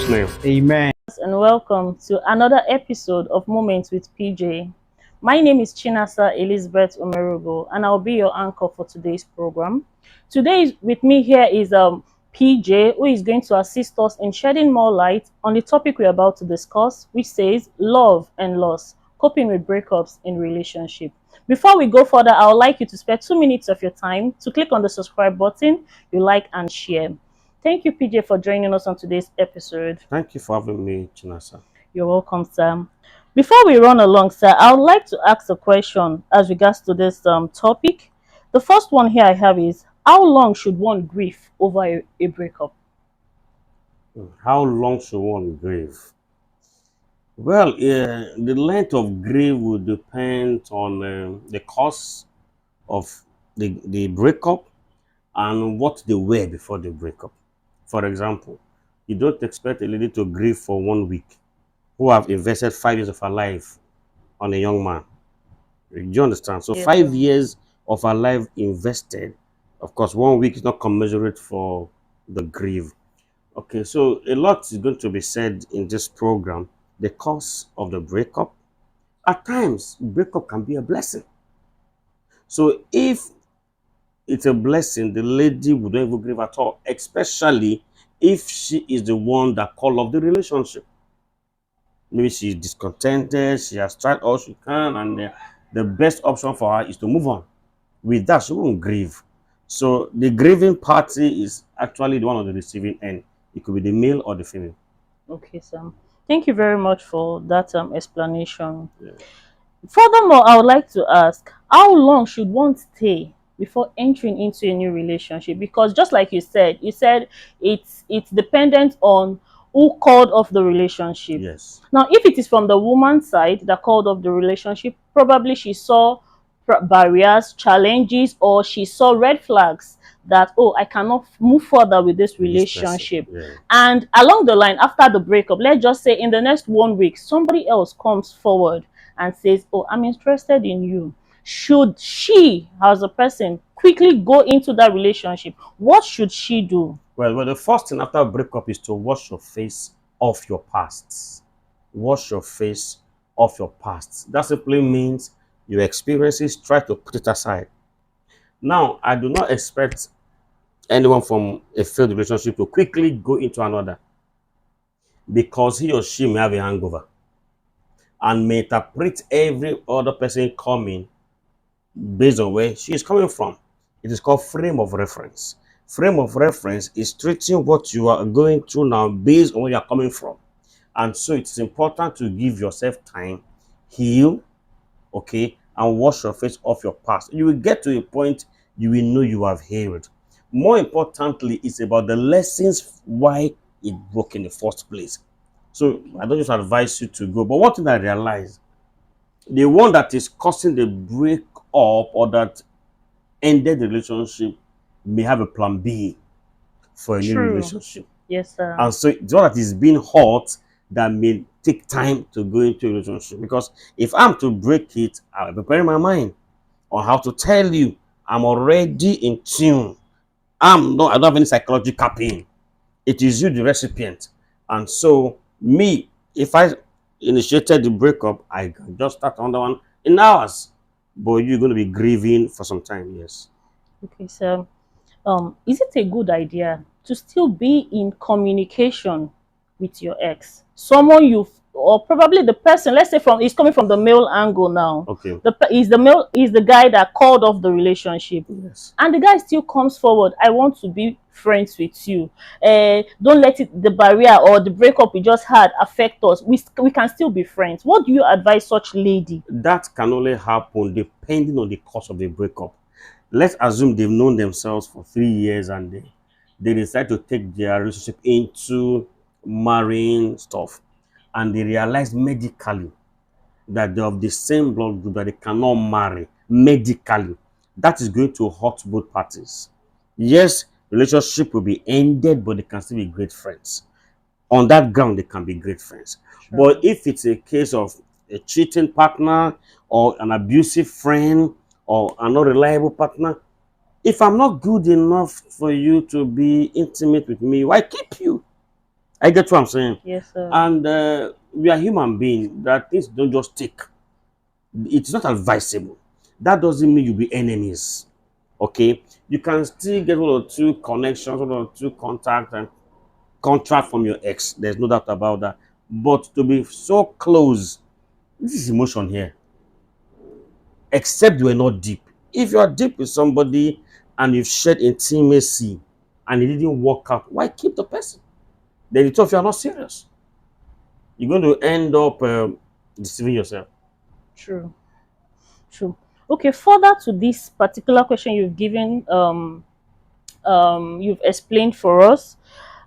Jesus' name. Amen. And welcome to another episode of Moments with PJ. My name is Chinasa Elizabeth Omerugo, and I'll be your anchor for today's program. Today with me here is PJ, who is going to assist us in shedding more light on the topic we're about to discuss, which says love and loss, coping with breakups in relationship. Before we go further, I would like you to spend 2 minutes of your time to click on the subscribe button, you like and share. Thank you, PJ, for joining us on today's episode. Thank you for having me, Chinasa. You're welcome, sir. Before we run along, sir, I would like to ask a question as regards to this topic. The first one here I have is, how long should one grieve over a breakup? How long should one grieve? Well, the length of grief will depend on the cause of the breakup and what they were before the breakup. For example, you don't expect a lady to grieve for 1 week who have invested 5 years of her life on a young man. Do you understand? So Yes, sir. 5 years of her life invested. Of course, 1 week is not commensurate for the grief. Okay, so a lot is going to be said in this program. The cause of the breakup. At times, breakup can be a blessing. So if it's a blessing, the lady would not even grieve at all, especially if she is the one that called off the relationship. Maybe she's discontented, she has tried all she can, and the best option for her is to move on. With that, she won't grieve. So the grieving party is actually the one on the receiving end. It could be the male or the female. Okay, sir. Thank you very much for that explanation. Yeah. Furthermore, I would like to ask, how long should one stay before entering into a new relationship? Because just like you said it's dependent on who called off the relationship. Yes. Now, if it is from the woman's side that called off the relationship, probably she saw barriers, challenges, or she saw red flags that, oh, I cannot move further with this With this person, relationship. yeah. And along the line, after the breakup, let's just say in the next 1 week, somebody else comes forward and says, oh, I'm interested in you. Should she, as a person, quickly go into that relationship? What should she do? Well, the first thing after a breakup is to wash your face off your past. Wash your face off your past. That simply means your experiences, try to put it aside. Now, I do not expect anyone from a failed relationship to quickly go into another because he or she may have a hangover and may interpret every other person coming based on where she is coming from. It is called frame of reference. Frame of reference is treating what you are going through now based on where you are coming from. And so it is important to give yourself time, heal, okay, and wash your face off your past. You will get to a point you will know you have healed. More importantly, it's about the lessons why it broke in the first place. So I don't just advise you to go. But one thing I realized, the one that is causing the break up or that ended the relationship may have a plan B for a new True. relationship. Yes, sir. And so it's one that is being hurt that may take time to go into a relationship. Because if I'm to break it, I'll prepare my mind on how to tell you I'm already in tune. I don't have any psychological pain. It is you, the recipient. And so me, if I initiated the breakup, I can just start another one in hours. But you're going to be grieving for some time, yes. Okay, so is it a good idea to still be in communication with your ex? Someone you or probably the person, let's say is coming from the male angle now. Okay. Is the guy that called off the relationship. Yes. And the guy still comes forward, I want to be friends with you. Don't let the barrier or the breakup we just had affect us. We can still be friends. What do you advise such lady? That can only happen depending on the cause of the breakup. Let's assume they've known themselves for 3 years and they decide to take their relationship into marrying stuff. And they realize medically that they're of the same blood group that they cannot marry medically. That is going to hurt both parties. Yes, relationship will be ended, but they can still be great friends. On that ground, they can be great friends. Sure. But if it's a case of a cheating partner or an abusive friend or an unreliable partner, if I'm not good enough for you to be intimate with me, why keep you? I get what I'm saying. Yes, sir. And we are human beings. That things don't just take. It's not advisable. That doesn't mean you be enemies. Okay, you can still get one or two connections, one or two contacts and contract from your ex. There's no doubt about that. But to be so close, this is emotion here. Except you are not deep. If you are deep with somebody and you've shared intimacy and it didn't work out, why keep the person? Then it's if you are not serious. You're going to end up deceiving yourself. True. True. Okay, further to this particular question you've given, you've explained for us,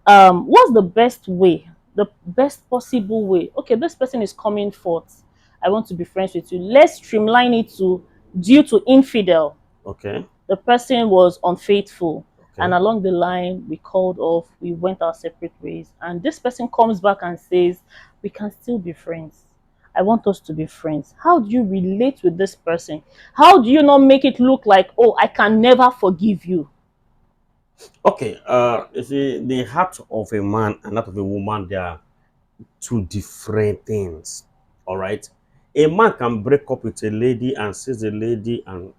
what's the best way, the best possible way? Okay, this person is coming forth. I want to be friends with you. Let's streamline it to due to infidel. Okay. The person was unfaithful. And Okay. along the line, we called off, we went our separate ways. And this person comes back and says, we can still be friends. I want us to be friends. How do you relate with this person? How do you not make it look like, oh, I can never forgive you? Okay. You see, the heart of a man and that of a woman, they are two different things. All right. A man can break up with a lady and sees the lady and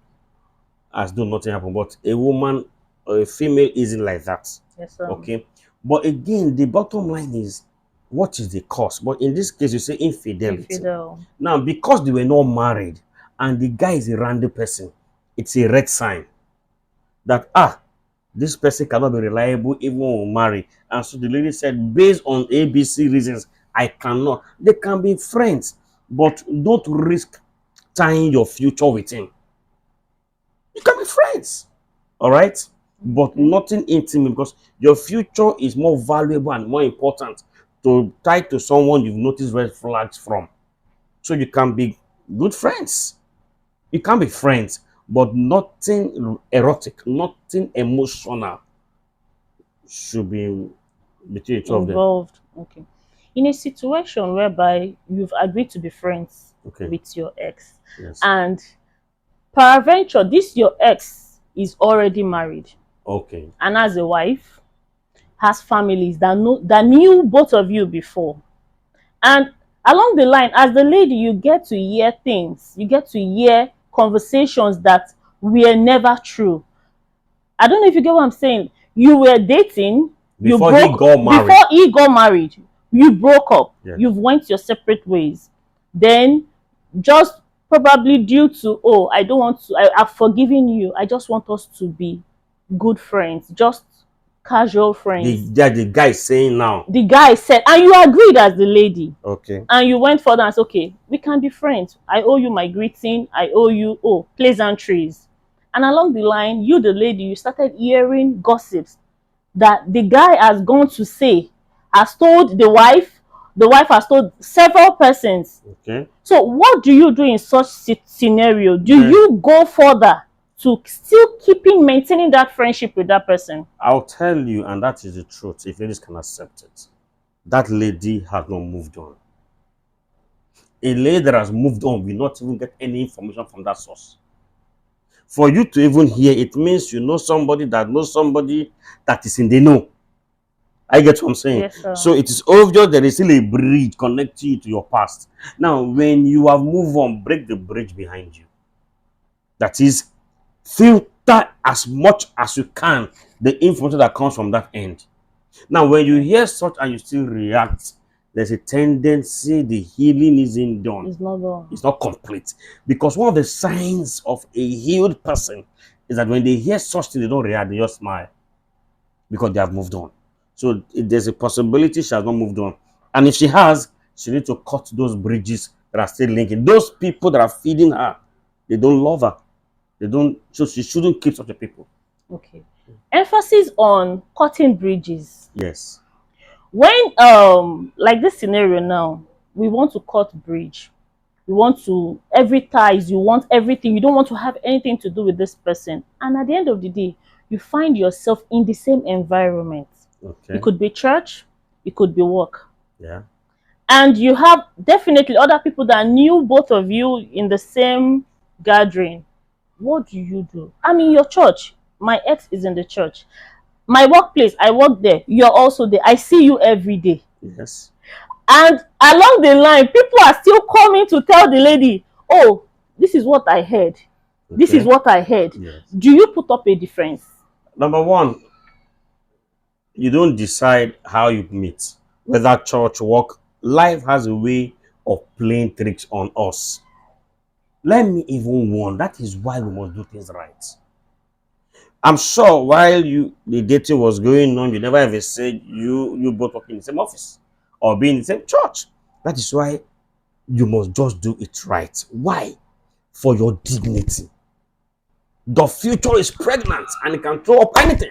as though nothing happened, but a woman or a female isn't like that. Yes, sir. Okay. But again, the bottom line is what is the cause? But in this case, you say infidelity. Infidel. Now, because they were not married and the guy is a random person, it's a red sign that this person cannot be reliable even when we marry. And so the lady said, based on ABC reasons, I cannot. They can be friends, but don't risk tying your future with him. You can be friends, all right? But nothing intimate because your future is more valuable and more important to tie to someone you've noticed red flags from. So you can be good friends. You can be friends, but nothing erotic, nothing emotional should be between the two of them. Involved. Okay. In a situation whereby you've agreed to be friends Okay. with your ex, Yes. and peradventure this your ex is already married Okay. and has a wife, has families that knew both of you before, and along the line, as the lady, you get to hear things, you get to hear conversations that were never true. I don't know if you get what I'm saying. You were dating, Before he got married. before he got married, you broke up, Yes. you've went your separate ways. Then just probably due to, oh, I don't want to, I've forgiven you. I just want us to be good friends, just casual friends. The guy is saying now. The guy said, and you agreed as the lady. Okay. And you went further and said, okay, we can be friends. I owe you my greeting. I owe you, pleasantries. And along the line, you, the lady, you started hearing gossips that the guy has gone to say, has told the wife has told several persons. Okay. So what do you do in such scenario? Do Yes. you go further to still maintaining that friendship with that person? I'll tell you, and that is the truth, if ladies can accept it. That lady has not moved on. A lady that has moved on will not even get any information from that source. For you to even hear, it means you know somebody that knows somebody that is in the know. I get what I'm saying. Yes, sir. So it is obvious there is still a bridge connecting you to your past. Now, when you have moved on, break the bridge behind you. That is, filter as much as you can the information that comes from that end. Now, when you hear such and you still react, there's a tendency the healing isn't done. It's not done. It's not complete. Because one of the signs of a healed person is that when they hear such things, they don't react, they just smile. Because they have moved on. So there's a possibility she has not moved on. And if she has, she needs to cut those bridges that are still linking. Those people that are feeding her, they don't love her. They don't, so she shouldn't keep such a people. Okay. Emphasis on cutting bridges. Yes. When like this scenario now, we want to cut bridge. You want to, every ties, you want everything. You don't want to have anything to do with this person. And at the end of the day, you find yourself in the same environment. Okay. It could be church, it could be work. Yeah. And you have definitely other people that knew both of you in the same gathering. What do you do? I'm in your church. My ex is in the church. My workplace, I work there. You're also there. I see you every day. Yes. And along the line, people are still coming to tell the lady, oh, this is what I heard. This is Okay. what I heard. Yes. Do you put up a difference? Number one, you don't decide how you meet, whether church, work. Life has a way of playing tricks on us. Let me even warn, that is why we must do things right. I'm sure while the dating was going on, you never ever said you both work in the same office or be in the same church. That is why you must just do it right. Why? For your dignity. The future is pregnant and it can throw up anything.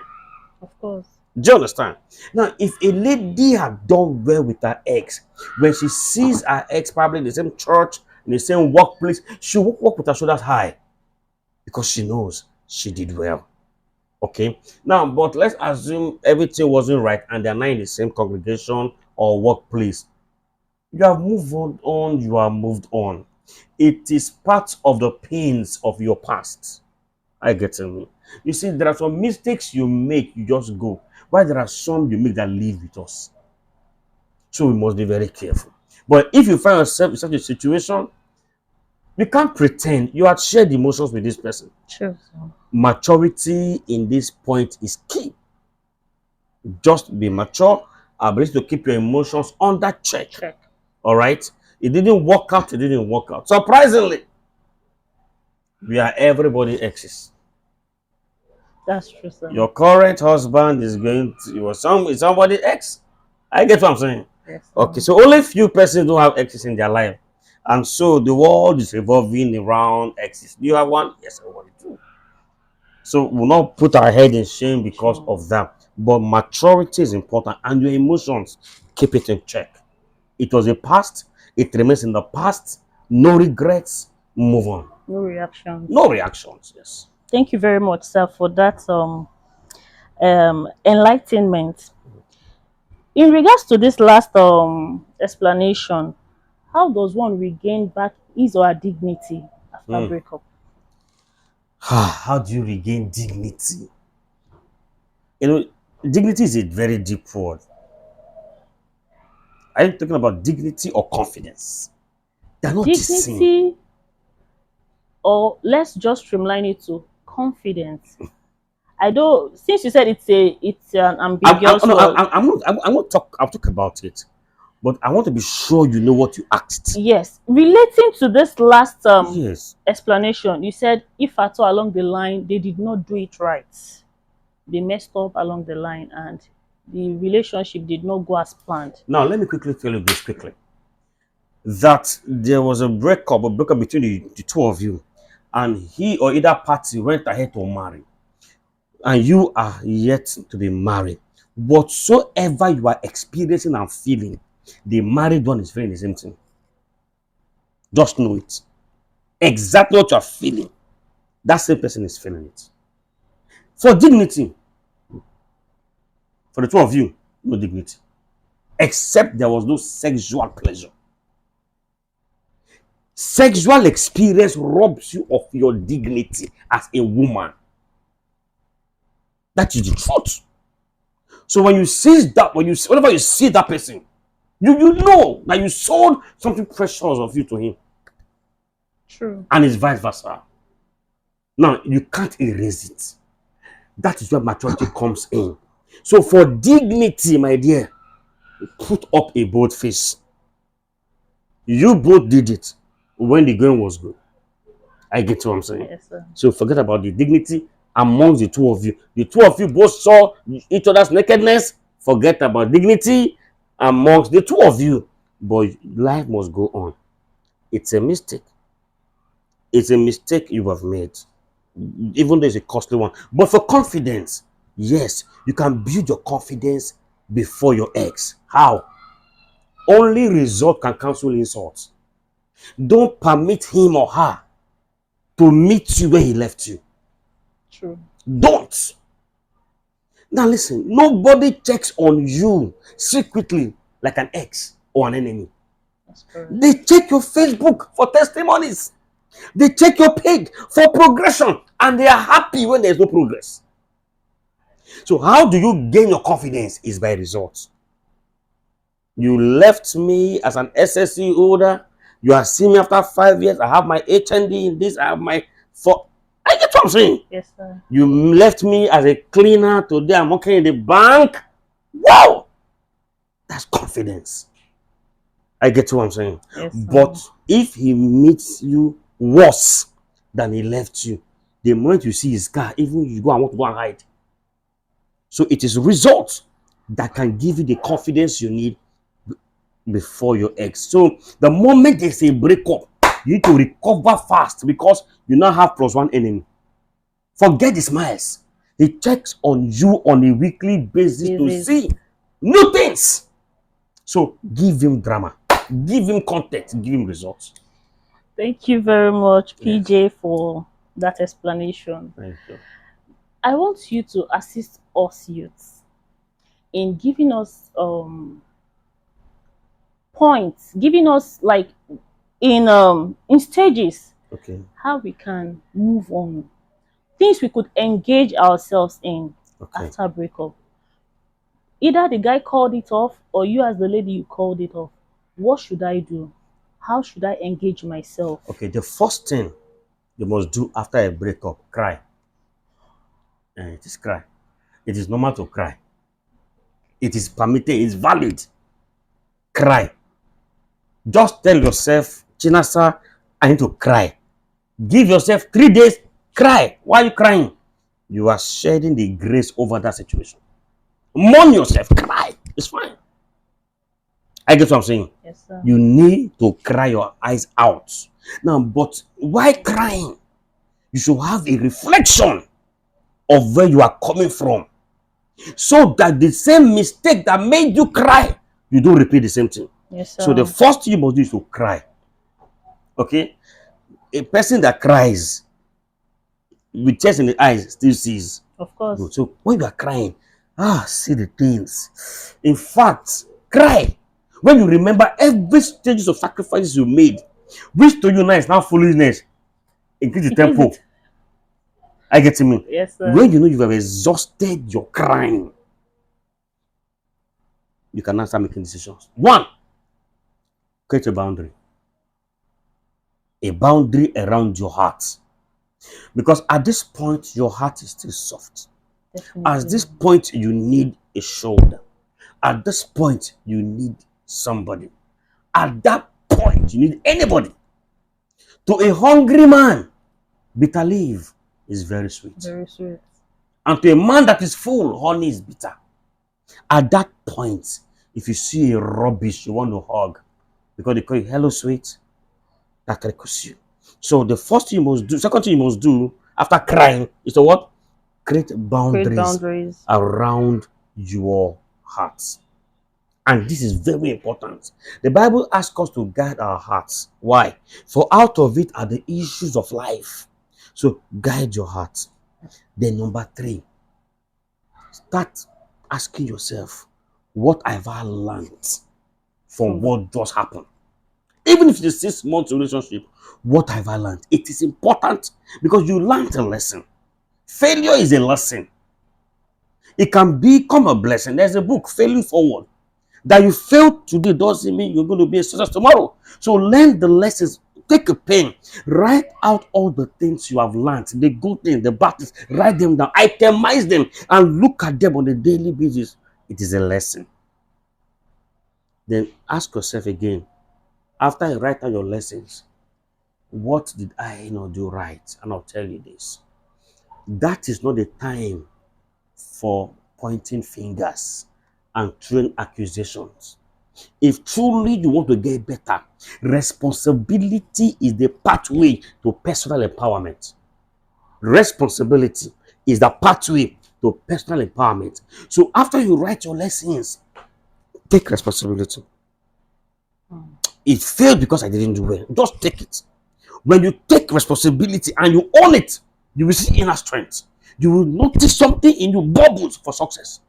Of course. Do you understand? Now, if a lady had done well with her ex, when she sees her ex probably in the same church, in the same workplace, she will walk with her shoulders high because she knows she did well. Okay. Now, but let's assume everything wasn't right and they're not in the same congregation or workplace. You have moved on, you are moved on. It is part of the pains of your past. I get me. You see, there are some mistakes you make, you just go. While there are some you make that live with us. So we must be very careful. But if you find yourself in such a situation, you can't pretend you had shared emotions with this person. True. Maturity in this point is key. Just be mature, ability to keep your emotions under check. Check. All right? It didn't work out, it didn't work out. Surprisingly, we are everybody exes. That's true, sir. Your current husband is going to is somebody ex. I get what I'm saying. Yes, sir. Okay, so only few persons don't have exes in their life. And so the world is revolving around exes. Do you have one? Yes, everybody do. So we'll not put our head in shame because Sure. of that. But maturity is important and your emotions, keep it in check. It was a past, it remains in the past. No regrets, move on. No reactions. No reactions, yes. Thank you very much, sir, for that enlightenment. In regards to this last explanation, how does one regain back his or her dignity after Hmm. breakup? How do you regain dignity? You know, dignity is a very deep word. Are you talking about dignity or confidence? They're not the same. Dignity, or let's just streamline it to confidence. I don't. Since you said it's an ambiguous No, word. I'm not talk. I'll talk about it, but I want to be sure you know what you asked. Yes, relating to this last Yes. explanation, you said if at all along the line they did not do it right, they messed up along the line, and the relationship did not go as planned. Now let me quickly tell you this quickly. That there was a breakup between the two of you, and he or either party went ahead to marry, and you are yet to be married. Whatsoever you are experiencing and feeling, the married one is feeling the same thing. Just know it. Exactly what you are feeling, that same person is feeling it. For dignity, for the two of you, no dignity. Except there was no sexual pleasure. Sexual experience robs you of your dignity as a woman. That is the truth. So when you see that, whenever you see that person, you know that you sold something precious of you to him. True. And it's vice versa. Now you can't erase it. That is where maturity comes in. So for dignity, my dear, put up a bold face. You both did it when the going was good. I get what I'm saying. Yes, sir. So forget about the dignity amongst the two of you. The two of you both saw each other's nakedness. Forget about dignity amongst the two of you. But life must go on. It's a mistake. It's a mistake you have made. Even though it's a costly one. But for confidence, yes, you can build your confidence before your ex. How? Only result can cancel insults. Don't permit him or her to meet you where he left you. True. Don't. Now listen, nobody checks on you secretly like an ex or an enemy. That's correct. They check your Facebook for testimonies. They check your page for progression, and they are happy when there's no progress. So how do you gain your confidence? Is by results. You left me as an SSC holder. You are seeing me after 5 years. I have my HND in this. I have my for. I get what I'm saying. Yes, sir. You left me as a cleaner. Today I'm working in the bank. Wow, that's confidence. I get what I'm saying. Yes, sir. But if he meets you worse than he left you, the moment you see his car, even you go and want to go and hide. So it is results that can give you the confidence you need before your ex. So the moment there's a breakup, you need to recover fast because you now have plus one enemy. Forget the smiles. He checks on you on a weekly basis to see new things. So give him drama, give him content, give him results. Thank you very much, PJ, for that explanation. Thank you. I want you to assist us youths in giving us points, giving us like in stages Okay. how we can move on, things we could engage ourselves in after breakup. Either the guy called it off or you as the lady, you called it off. What should I do? How should I engage myself? Okay, the first thing you must do after a breakup, cry. It is cry. It is normal to cry. It is permitted, it's valid. Cry. Just tell yourself, Chinasa, I need to cry. Give yourself 3 days, cry. Why are you crying? You are shedding the grace over that situation. Mourn yourself, cry. It's fine. I get what I'm saying. Yes, sir. You need to cry your eyes out. Now, but why crying? You should have a reflection of where you are coming from, so that the same mistake that made you cry, you don't repeat the same thing. Yes, sir. So the first thing you must do is to cry. Okay? A person that cries with tears in the eyes still sees. Of course. Good. So when you are crying, see the things. In fact, cry. When you remember every stages of sacrifices you made, which to you now is now foolishness, increase the tempo. I get to me. Yes, sir. When you know you have exhausted your crying, you can now start making decisions. 1, create a boundary. A boundary around your heart. Because at this point, your heart is still soft. Definitely. At this point, you need a shoulder. At this point, you need somebody. At that point, you need anybody. To a hungry man, bitter leaf is very sweet. Very sweet. And to a man that is full, honey is bitter. At that point, if you see a rubbish you want to hug, because they call you hello sweet, that recalls you. So the first thing you must do, second thing you must do after crying is to what? Create boundaries around your heart. And this is very important. The Bible asks us to guard our hearts. Why? For out of it are the issues of life. So guide your heart. Then number 3, start asking yourself, what have I learned from what just happened? Even if it's a 6-month relationship, what have I learned? It is important because you learned a lesson. Failure is a lesson. It can become a blessing. There's a book, Failing Forward. That you failed today doesn't mean you're going to be a success tomorrow. So learn the lessons. Take a pen. Write out all the things you have learned. The good things, the bad things. Write them down. Itemize them. And look at them on a daily basis. It is a lesson. Then ask yourself again. After you write out your lessons, what did I not do right? And I'll tell you this. That is not the time for pointing fingers and throwing accusations. If truly you want to get better, responsibility is the pathway to personal empowerment. Responsibility is the pathway to personal empowerment. So after you write your lessons, take responsibility. It failed because I didn't do well. Just take it. When you take responsibility and you own it, you will see inner strength. You will notice something in you bubbles for success.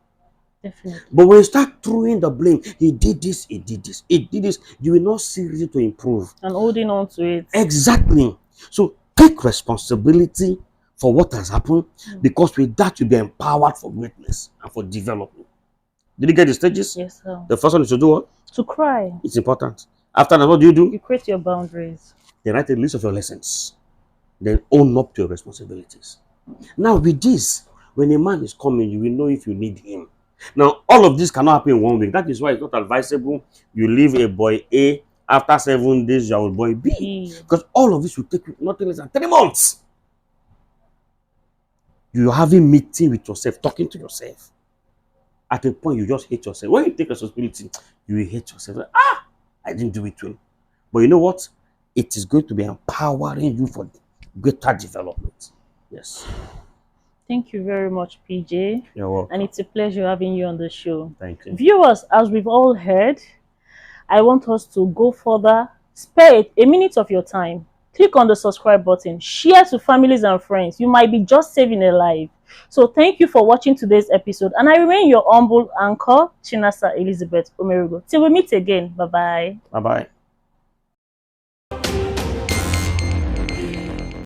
Definitely. But when you start throwing the blame, he did this, he did this, he did this, you will not see reason to improve. And holding on to it. Exactly. So take responsibility for what has happened, because with that you'll be empowered for greatness and for development. Did you get the stages? Yes, sir. The first one is to do what? To cry. It's important. After that, what do? You create your boundaries. Then write a list of your lessons. Then own up to your responsibilities. Now, with this, when a man is coming, you will know if you need him. Now, all of this cannot happen in 1 week. That is why it's not advisable you leave a boy A, after 7 days, you are with boy B. Because all of this will take nothing less than 3 months. You are having meeting with yourself, talking to yourself. At a point, you just hate yourself. When you take responsibility, you will hate yourself. I didn't do it well. But you know what? It is going to be empowering you for greater development. Yes. Thank you very much, PJ. You're welcome. And it's a pleasure having you on the show. Thank you. Viewers, as we've all heard, I want us to go further. Spare a minute of your time. Click on the subscribe button. Share to families and friends. You might be just saving a life. So thank you for watching today's episode. And I remain your humble anchor, Chinasa Elizabeth Omerigo. Till we meet again. Bye-bye. Bye-bye.